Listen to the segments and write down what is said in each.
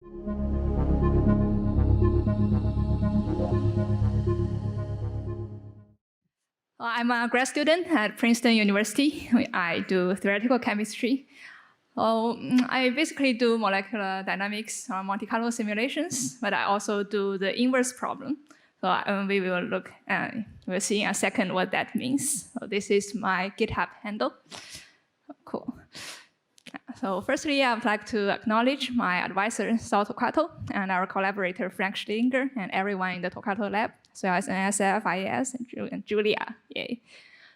I'm a grad student at Princeton University. I do theoretical chemistry. I basically do molecular dynamics or Monte Carlo simulations, but I also do the inverse problem. So we will look, we'll see in a second what that means. So this is my GitHub handle. Cool. So firstly, I would like to acknowledge my advisor, Saul Torquato, and our collaborator, Frank Schlinger, and everyone in the Torquato lab, as well as NSF, IES, and Julia. Yay.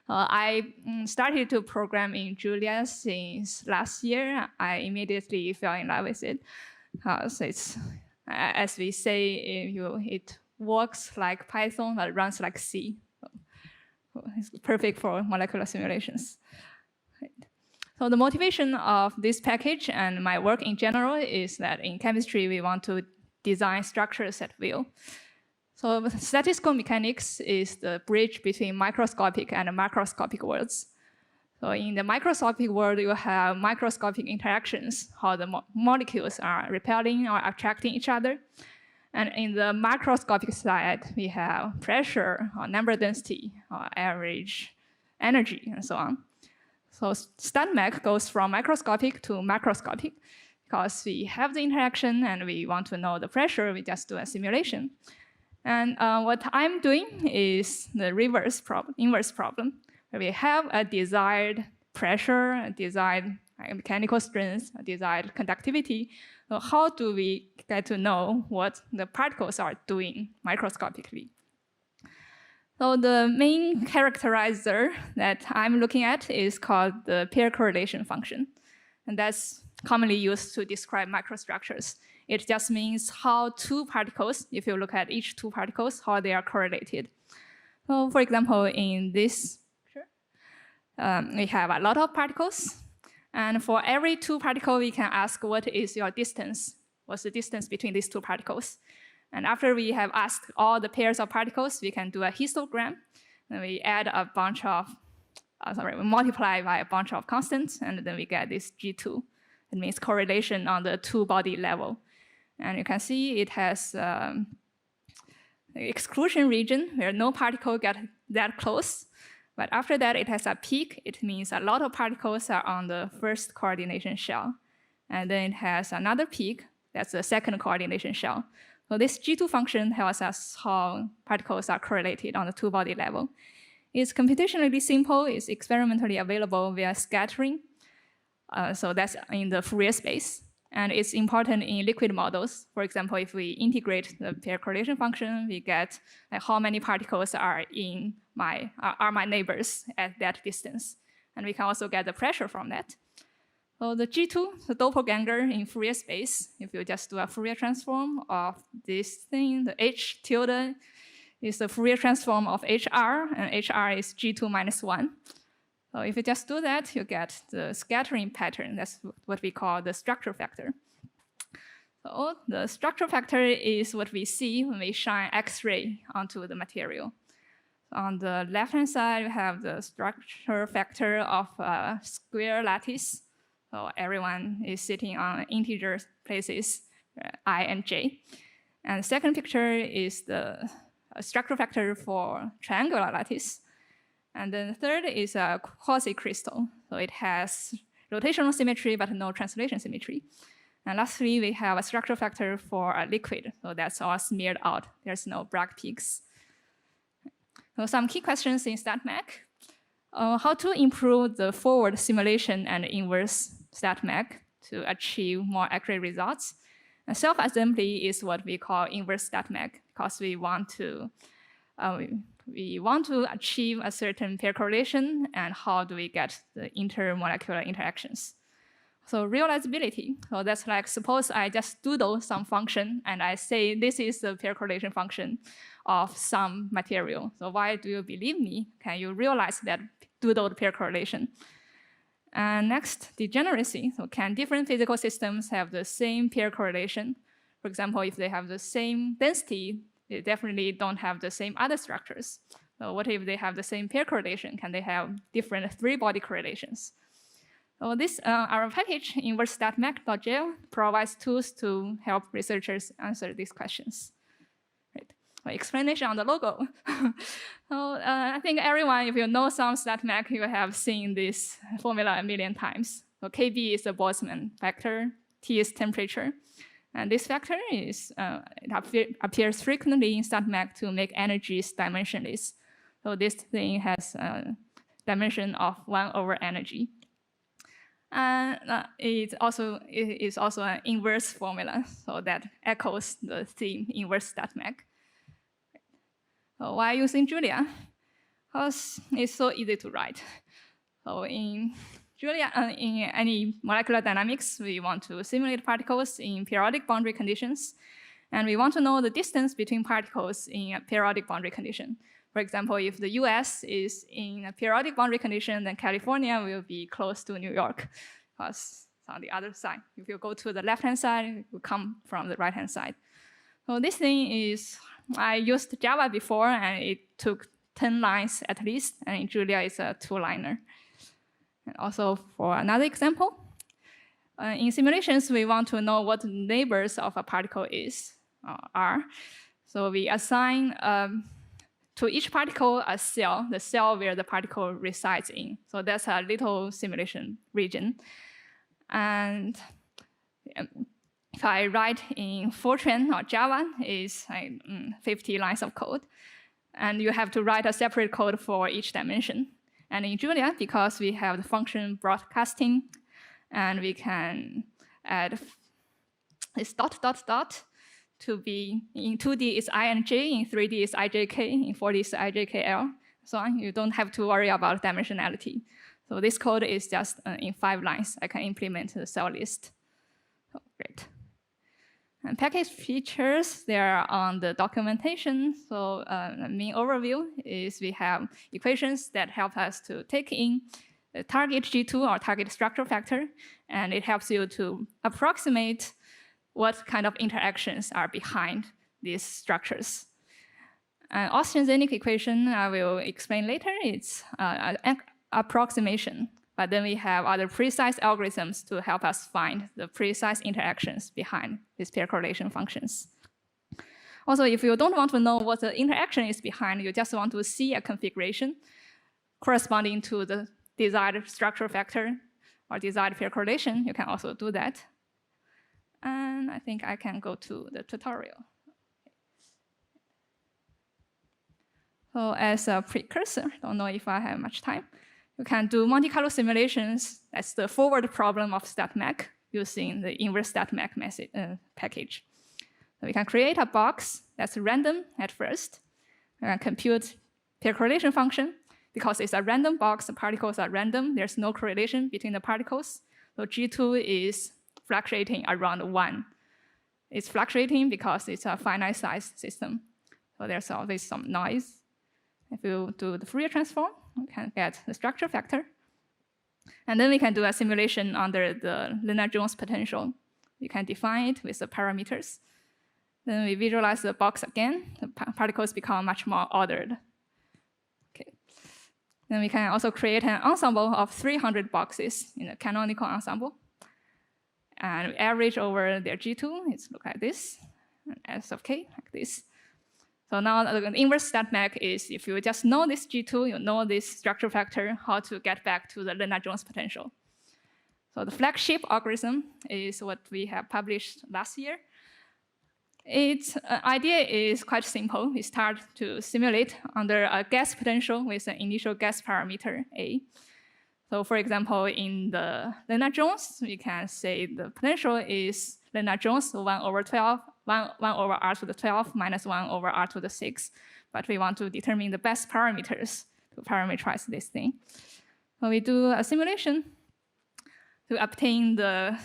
I started to program in Julia since last year. I immediately fell in love with it. So it's, as we say, it works like Python, but runs like C. So it's perfect for molecular simulations. Right. So the motivation of this package and my work in general is that in chemistry, we want to design structures at will. So statistical mechanics is the bridge between microscopic and macroscopic worlds. So in the microscopic world, you have microscopic interactions, how the molecules are repelling or attracting each other. And in the macroscopic side, we have pressure, or number density, or average energy, and so on. So StatMech goes from microscopic to macroscopic. Because we have the interaction and we want to know the pressure, we just do a simulation. And what I'm doing is the inverse problem, where we have a desired pressure, a desired mechanical strength, a desired conductivity. So how do we get to know what the particles are doing microscopically? So the main characterizer that I'm looking at is called the pair correlation function. And that's commonly used to describe microstructures. It just means how two particles, if you look at each two particles, how they are correlated. So for example, in this picture, we have a lot of particles. And for every two particles, we can ask, what is your distance? What's the distance between these two particles? And after we have asked all the pairs of particles, we can do a histogram. And we add a bunch of, we multiply by a bunch of constants, and then we get this G2. It means correlation on the two-body level. And you can see it has the exclusion region where no particle get that close. But after that, it has a peak. It means a lot of particles are on the first coordination shell. And then it has another peak. That's the second coordination shell. So this G2 function tells us how particles are correlated on the two-body level. It's computationally simple. It's experimentally available via scattering. So that's in the Fourier space. And it's important in liquid models. For example, if we integrate the pair correlation function, we get how many particles are my neighbors at that distance. And we can also get the pressure from that. So the G2, the doppelganger in Fourier space, if you just do a Fourier transform of this thing, the H tilde is the Fourier transform of HR, and HR is G2 minus 1. So if you just do that, you get the scattering pattern. That's what we call the structure factor. So the structure factor is what we see when we shine X-ray onto the material. On the left-hand side, we have the structure factor of a square lattice. So everyone is sitting on integer places, I and j. And the second picture is the structure factor for triangular lattice. And then the third is a quasi-crystal. So it has rotational symmetry, but no translation symmetry. And lastly, we have a structure factor for a liquid. So that's all smeared out. There's no Bragg peaks. So some key questions in StatMech. How to improve the forward simulation and inverse StatMech to achieve more accurate results. And self-assembly is what we call inverse StatMech, because we want to achieve a certain pair correlation, and how do we get the intermolecular interactions. So realizability, so that's like, suppose I just doodle some function, and I say this is the pair correlation function of some material. So why do you believe me? Can you realize that doodled pair correlation? And next, degeneracy. So can different physical systems have the same pair correlation? For example, if they have the same density, they definitely don't have the same other structures. So what if they have the same pair correlation? Can they have different three-body correlations? So this, our package, InverseStatMech.jl, provides tools to help researchers answer these questions. Right. Explanation on the logo. So I think everyone, if you know some StatMech, you have seen this formula a million times. So KB is the Boltzmann factor, T is temperature. And this factor is, it appears frequently in StatMech to make energies dimensionless. So this thing has a dimension of 1 over energy. And it is also an inverse formula, so that echoes the theme InverseStatMech. So why using Julia? Because it's so easy to write. So in Julia, in any molecular dynamics, we want to simulate particles in periodic boundary conditions, and we want to know the distance between particles in a periodic boundary condition. For example, if the US is in a periodic boundary condition, then California will be close to New York, because it's on the other side. If you go to the left-hand side, it will come from the right-hand side. So this thing is, I used Java before, and it took 10 lines at least, and in Julia, it's a 2-liner. And also, for another example, in simulations, we want to know what the neighbors of a particle are. So we assign to each particle a cell, the cell where the particle resides in. So that's a little simulation region. And if I write in Fortran or Java, it's like 50 lines of code. And you have to write a separate code for each dimension. And in Julia, because we have the function broadcasting, and we can add this dot, dot, dot, to be, in 2D it's INJ, in 3D it's IJK, in 4D it's IJKL, so on. You don't have to worry about dimensionality. So this code is just in 5 lines. I can implement the cell list. Oh, great. And package features, they are on the documentation. So the main overview is we have equations that help us to take in the target G2 or target structure factor, and it helps you to approximate what kind of interactions are behind these structures. An osteogenic equation I will explain later. It's an approximation, but then we have other precise algorithms to help us find the precise interactions behind these pair correlation functions. Also, if you don't want to know what the interaction is behind, you just want to see a configuration corresponding to the desired structure factor or desired pair correlation, you can also do that. And I think I can go to the tutorial. So as a precursor, don't know if I have much time, you can do Monte Carlo simulations. That's the forward problem of StatMech using the InverseStatMech package. So we can create a box that's random at first. We can compute pair correlation function. Because it's a random box, the particles are random. There's no correlation between the particles. So G2 is fluctuating around 1. It's fluctuating because it's a finite size system. So there's always some noise. If you do the Fourier transform, we can get the structure factor. And then we can do a simulation under the Lennard-Jones potential. We can define it with the parameters. Then we visualize the box again. The particles become much more ordered. Okay. Then we can also create an ensemble of 300 boxes in a canonical ensemble. And we average over their G2. It's look like this, and S of K, like this. So now the inverse StatMech is if you just know this G2, you know this structure factor, how to get back to the Lennard-Jones potential. So the flagship algorithm is what we have published last year. Its idea is quite simple. We start to simulate under a gas potential with an initial gas parameter A. So for example, in the Lennard-Jones, we can say the potential is Lennard-Jones 1 over 12, 1 over r to the 12 minus 1 over r to the 6. But we want to determine the best parameters to parameterize this thing. So we do a simulation to obtain the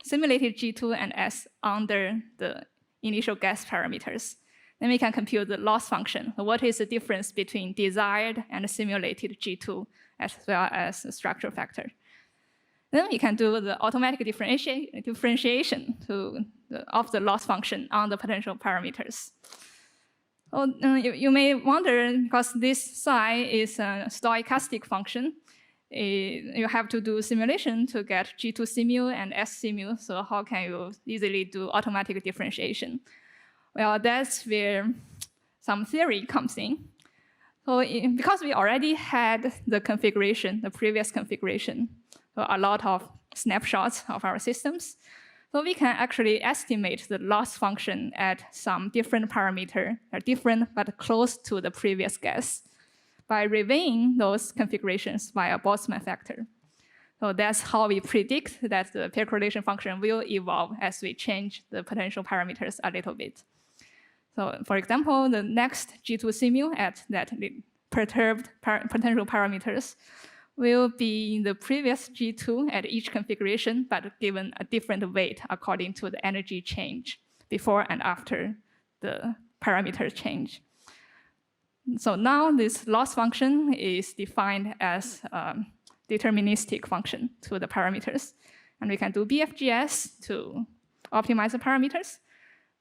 simulated G2 and S under the initial gas parameters. Then we can compute the loss function. So what is the difference between desired and simulated G2 as well as the structure factor? Then we can do the automatic differentiation of the loss function on the potential parameters. So, you may wonder, because this psi is a stochastic function, you have to do simulation to get G2 simu and S simu. So how can you easily do automatic differentiation? Well, that's where some theory comes in. So because we already had the configuration, the previous configuration, so a lot of snapshots of our systems, so we can actually estimate the loss function at some different parameter, different but close to the previous guess, by reweighing those configurations by a Boltzmann factor. So that's how we predict that the pair correlation function will evolve as we change the potential parameters a little bit. So for example, the next G2 simu at that perturbed potential parameters will be the previous G2 at each configuration, but given a different weight according to the energy change before and after the parameter change. So now this loss function is defined as a deterministic function to the parameters. And we can do BFGS to optimize the parameters.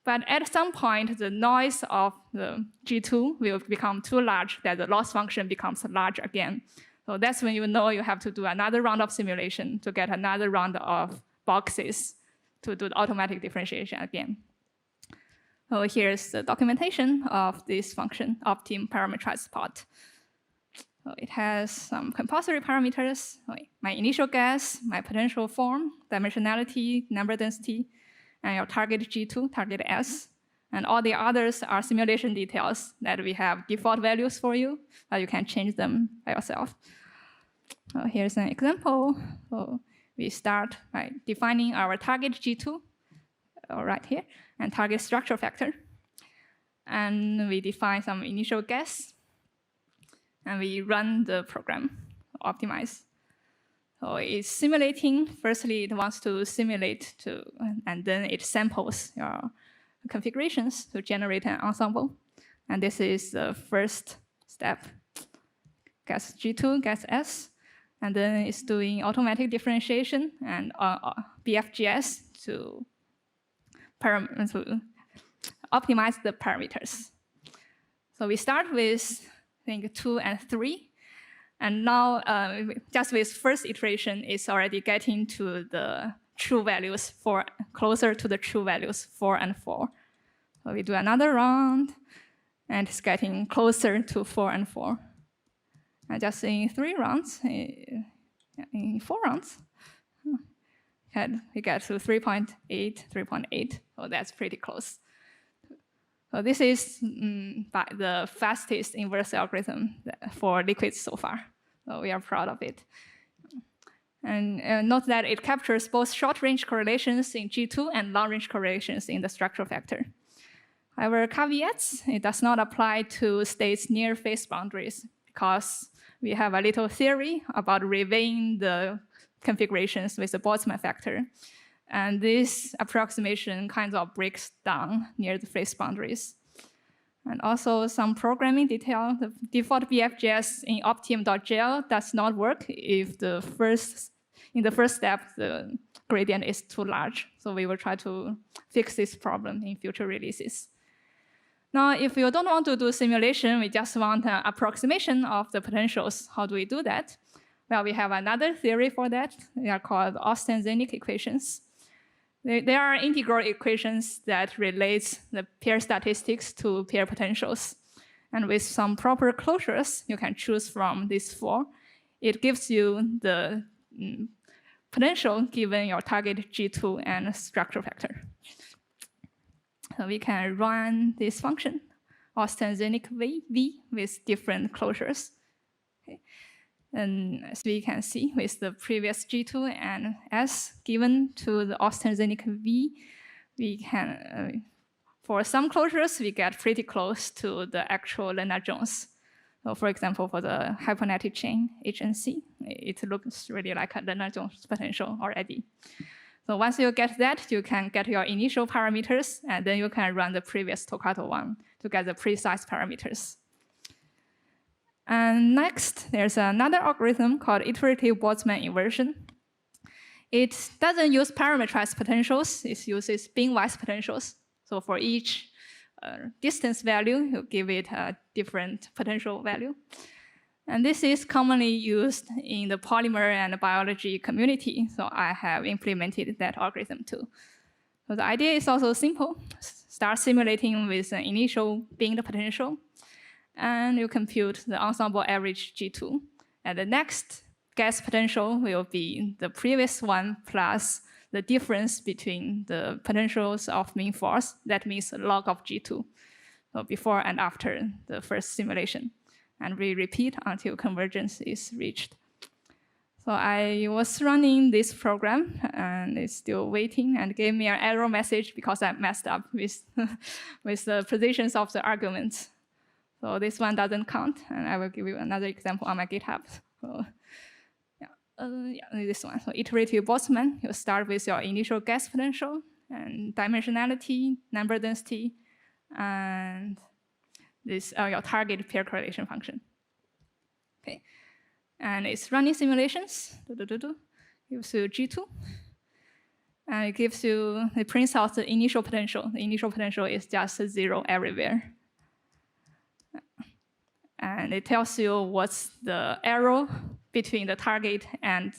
But at some point, the noise of the G2 will become too large that the loss function becomes large again. So that's when you know you have to do another round of simulation to get another round of boxes to do the automatic differentiation again. So here's the documentation of this function, optim parameterized spot. So it has some compulsory parameters, my initial guess, my potential form, dimensionality, number density, and your target G2, target S. And all the others are simulation details that we have default values for you, but you can change them by yourself. So here's an example. So we start by defining our target G2, right here, and target structure factor. And we define some initial guess, and we run the program, optimize. So it's simulating. Firstly, it wants to simulate and then it samples your configurations to generate an ensemble. And this is the first step. Guess G2, guess S. And then it's doing automatic differentiation and BFGS to optimize the parameters. So we start with, I think, 2 and 3. And now, just with first iteration, it's already getting to the true values, closer to the true values 4 and 4. So we do another round, and it's getting closer to 4 and 4. And just in 3 rounds, in 4 rounds, we get to 3.8, 3.8. So that's pretty close. So this is by the fastest inverse algorithm for liquids so far. So we are proud of it. And note that it captures both short-range correlations in G2 and long-range correlations in the structural factor. However, caveats, it does not apply to states near phase boundaries because we have a little theory about reweighing the configurations with the Boltzmann factor. And this approximation kind of breaks down near the phase boundaries. And also some programming detail. The default BFGS in optim.jl does not work if in the first step, the gradient is too large. So we will try to fix this problem in future releases. Now, if you don't want to do simulation, we just want an approximation of the potentials. How do we do that? Well, we have another theory for that. They are called Austin-Zenig equations. They are integral equations that relate the pair statistics to pair potentials. And with some proper closures, you can choose from these 4. It gives you the potential given your target G2 and structure factor. So we can run this function, Austin-Zenig V, with different closures. Okay. And as we can see, with the previous G2 and S given to the Austin-Zenig V, we can, for some closures, we get pretty close to the actual Lennard-Jones. So for example, for the hypernetic chain, HNC, it looks really like a Lennard-Jones potential already. So once you get that, you can get your initial parameters, and then you can run the previous Toccato one to get the precise parameters. And next, there's another algorithm called iterative Boltzmann inversion. It doesn't use parameterized potentials. It uses bin-wise potentials. So for each distance value, you give it a different potential value. And this is commonly used in the polymer and biology community, so I have implemented that algorithm too. So the idea is also simple. Start simulating with an initial bind potential, and you compute the ensemble average G2. And the next gas potential will be the previous one plus the difference between the potentials of mean force. That means log of G2, so before and after the first simulation. And we repeat until convergence is reached. So I was running this program, and it's still waiting, and gave me an error message because I messed up with, with the positions of the arguments. So this one doesn't count, and I will give you another example on my GitHub. So, this one. So iterative Boltzmann, you start with your initial gas potential and dimensionality, number density, and this your target pair correlation function. Okay, and it's running simulations. Gives you G2, and it gives you, it prints out the initial potential. The initial potential is just 0 everywhere. And it tells you what's the error between the target and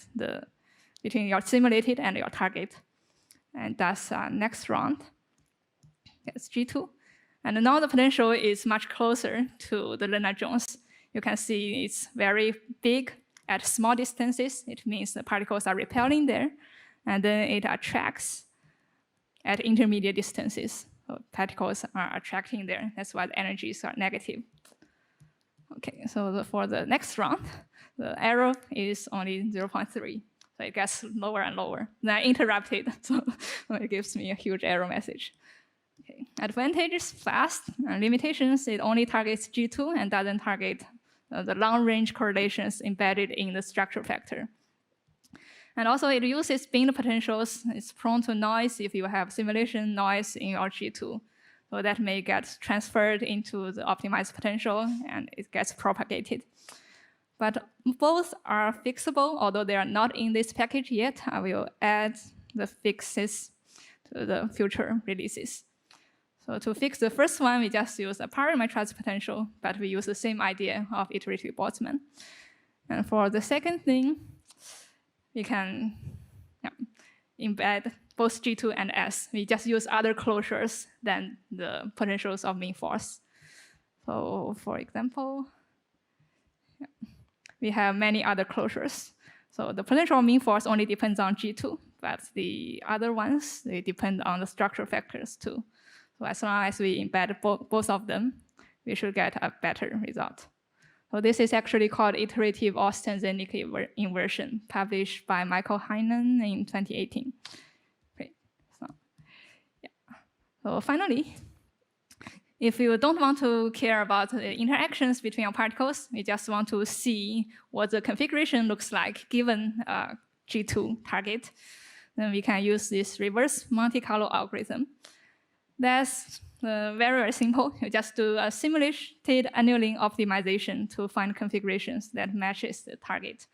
between your simulated and your target. And that's next round. That's G2. And now the potential is much closer to the Lennard-Jones. You can see it's very big at small distances. It means the particles are repelling there. And then it attracts at intermediate distances. So particles are attracting there. That's why the energies are negative. Okay, so for the next round, the error is only 0.3. So it gets lower and lower. Then I interrupted, so it gives me a huge error message. Okay. Advantage is fast. Limitations, it only targets G2 and doesn't target the long-range correlations embedded in the structure factor. And also it uses bind potentials. It's prone to noise if you have simulation noise in your G2. So that may get transferred into the optimized potential, and it gets propagated. But both are fixable, although they are not in this package yet. I will add the fixes to the future releases. So to fix the first one, we just use a parameterized potential, but we use the same idea of iterative Boltzmann. And for the second thing, we can embed both G2 and S. We just use other closures than the potentials of mean force. So for example, we have many other closures. So the potential of mean force only depends on G2, but the other ones, they depend on the structure factors too. So as long as we embed both of them, we should get a better result. So this is actually called iterative Austin-Zenike inversion, published by Michael Haina in 2018. Great. So finally, if you don't want to care about the interactions between your particles, you just want to see what the configuration looks like given a G2 target, then we can use this reverse Monte Carlo algorithm. That's very, very simple. You just do a simulated annealing optimization to find configurations that matches the target.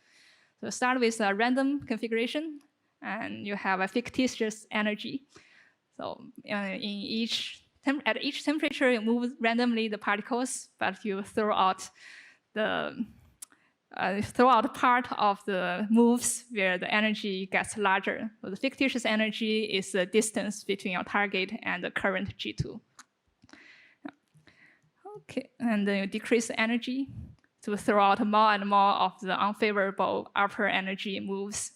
So start with a random configuration, and you have a fictitious energy. So at each temperature, you move randomly the particles, but you throw out part of the moves where the energy gets larger. So the fictitious energy is the distance between your target and the current G2. Okay, and then you decrease the energy to throw out more and more of the unfavorable upper energy moves,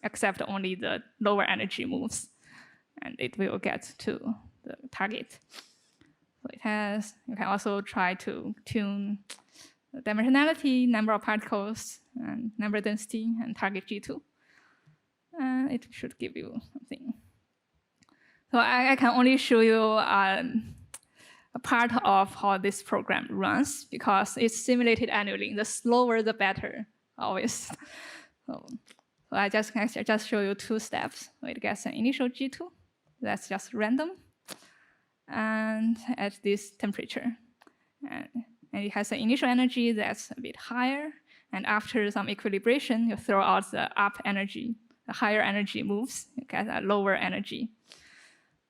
except only the lower energy moves, and it will get to the target. So it has, you can also try to tune the dimensionality, number of particles, and number density, and target G2. And it should give you something. So I can only show you a part of how this program runs, because it's simulated annually. The slower, the better, always. So I just show you 2 steps. So it gets an initial G2. That's just random. And at this temperature. And it has an initial energy that's a bit higher. And after some equilibration, you throw out the up energy. The higher energy moves, you get a lower energy.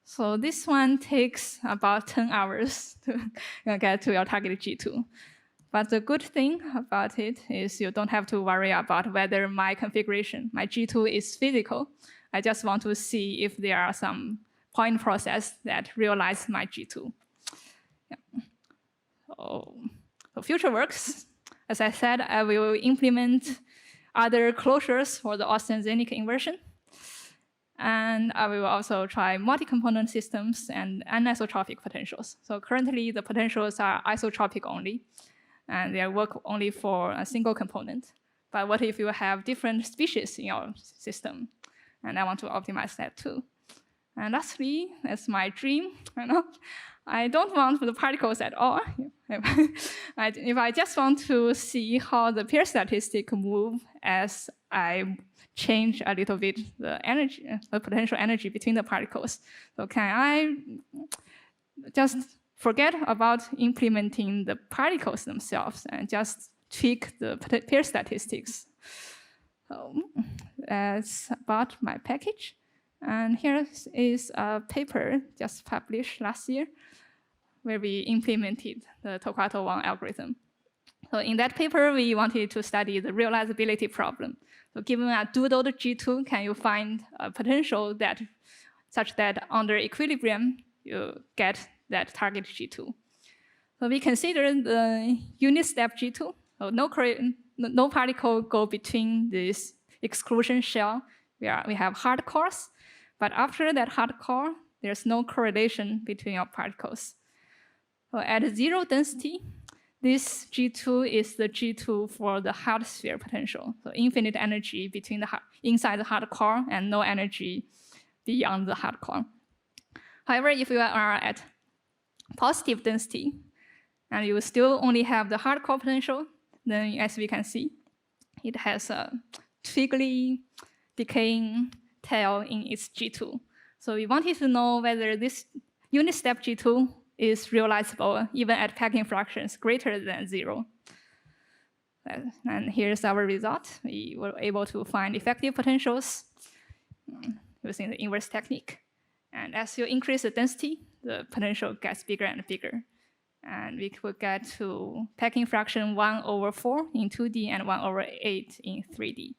So this one takes about 10 hours to get to your target G2. But the good thing about it is you don't have to worry about whether my configuration, my G2 is physical. I just want to see if there are some point process that realize my G2. Yeah. So future works, as I said, I will implement other closures for the austenogenic inversion. And I will also try multi-component systems and anisotropic potentials. So currently, the potentials are isotropic only, and they work only for a single component. But what if you have different species in your system? And I want to optimize that too. And lastly, that's my dream. I don't want the particles at all. If I just want to see how the pair statistic move as I change a little bit the energy, the potential energy between the particles. So can I just forget about implementing the particles themselves and just tweak the pair statistics? So that's about my package. And here is a paper just published last year where we implemented the Torquato-Wang algorithm. So in that paper, we wanted to study the realizability problem. So given a doodled G2, can you find a potential that such that under equilibrium, you get that target G2? So we consider the unit step G2. So no particle go between this exclusion shell. We have hard cores. But after that hard core, there's no correlation between your particles. So at 0 density, this G2 is the G2 for the hard sphere potential. So infinite energy between the inside the hard core and no energy beyond the hard core. However, if you are at positive density, and you still only have the hard core potential, then as we can see, it has a twiggly decaying tail in its G2. So we wanted to know whether this unit step G2 is realizable even at packing fractions greater than 0. And here's our result. We were able to find effective potentials using the inverse technique. And as you increase the density, the potential gets bigger and bigger. And we could get to packing fraction 1/4 in 2D and 1/8 in 3D.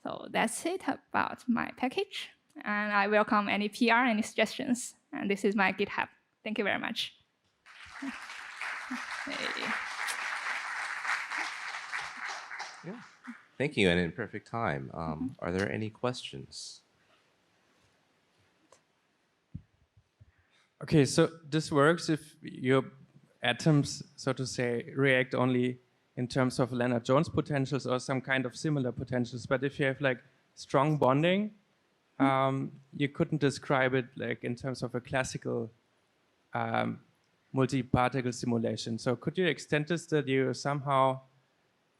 So that's it about my package. And I welcome any PR, any suggestions. And this is my GitHub. Thank you very much. Yeah. Thank you, and in perfect time. Are there any questions? Okay, so this works if your atoms, so to say, react only in terms of Lennard-Jones potentials or some kind of similar potentials. But if you have like strong bonding, you couldn't describe it like in terms of a classical multi-particle simulation. So could you extend this that you somehow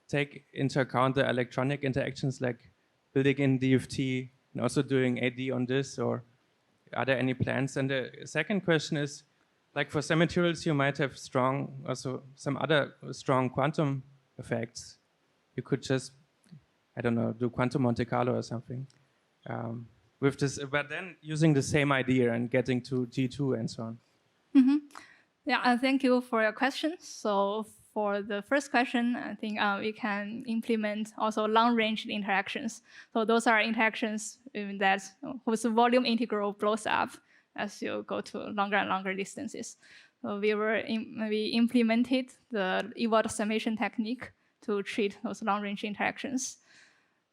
take into account the electronic interactions like building in DFT and also doing AD on this, or are there any plans? And the second question is, like for some materials, you might have strong, also some other strong quantum effects. You could just, I don't know, do quantum Monte Carlo or something with this, but then using the same idea and getting to G2 and so on. Mm-hmm. Yeah, thank you for your question. So for the first question, I think we can implement also long-range interactions. So those are interactions that whose volume integral blows up as you go to longer and longer distances. So we implemented the Ewald summation technique to treat those long-range interactions.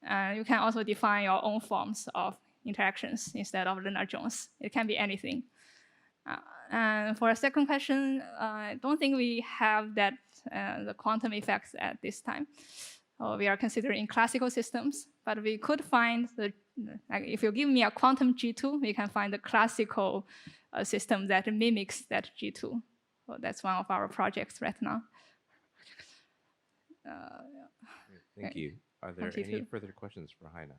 You can also define your own forms of interactions instead of Lennard-Jones. It can be anything. And for a second question, I don't think we have that the quantum effects at this time. We are considering classical systems, but we could find the, like if you give me a quantum G2, we can find the classical system that mimics that G2. So that's one of our projects right now. Thank you. Are there any further questions for Haina?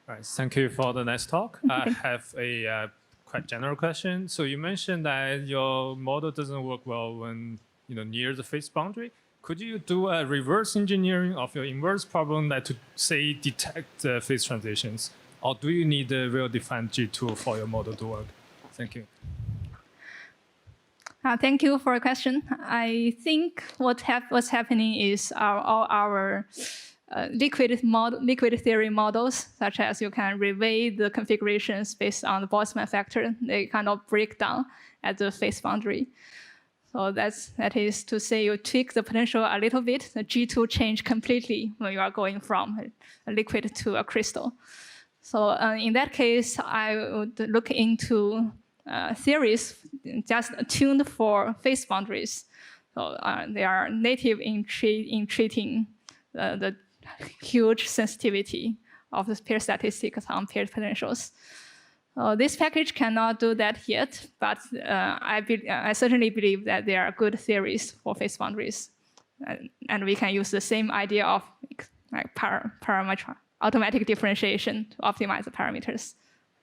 All right, thank you for the nice talk. I have a quite general question. So you mentioned that your model doesn't work well when near the phase boundary. Could you do a reverse engineering of your inverse problem that to say detect phase transitions, or do you need a real defined G2 for your model to work? Thank you. Thank you for your question. I think what's happening is all our liquid theory models, such as you can reweight the configurations based on the Boltzmann factor, they kind of break down at the phase boundary. So that is to say you tweak the potential a little bit, the G2 change completely when you are going from a liquid to a crystal. So in that case, I would look into theories just tuned for phase boundaries. So they are native in treating the huge sensitivity of the pair statistics on paired potentials. This package cannot do that yet, but I certainly believe that there are good theories for phase boundaries. And we can use the same idea of like parameter automatic differentiation to optimize the parameters.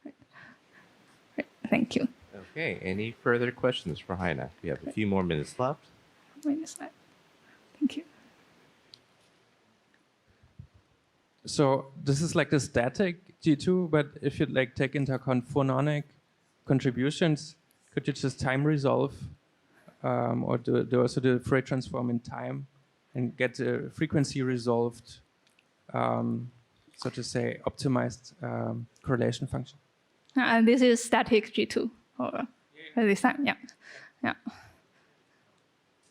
Right. Thank you. Okay, any further questions for Haina? We have a few more minutes left. Thank you. So this is like the static G2, but if you like take into account phononic contributions, could you just time resolve or do also the Fourier transform in time and get the frequency resolved, so to say, optimized correlation function? And this is static G2 or this time, yeah.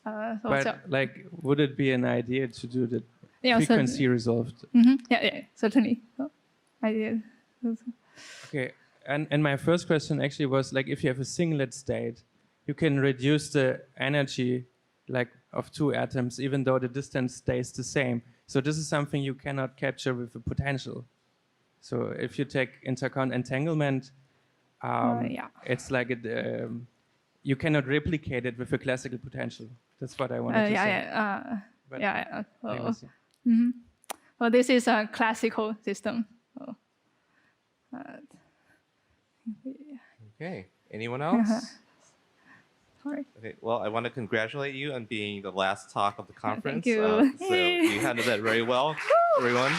But like, would it be an idea to do the Yeah, frequency resolved? Yeah, certainly. I did. Okay, and my first question actually was like, if you have a singlet state, you can reduce the energy like of two atoms, even though the distance stays the same. So this is something you cannot capture with a potential. So if you take into account entanglement, it's like you cannot replicate it with a classical potential. That's what I wanted to say. Well, this is a classical system. Okay, anyone else? Sorry. Okay, well, I want to congratulate you on being the last talk of the conference. Thank you. So you handled that very well, everyone.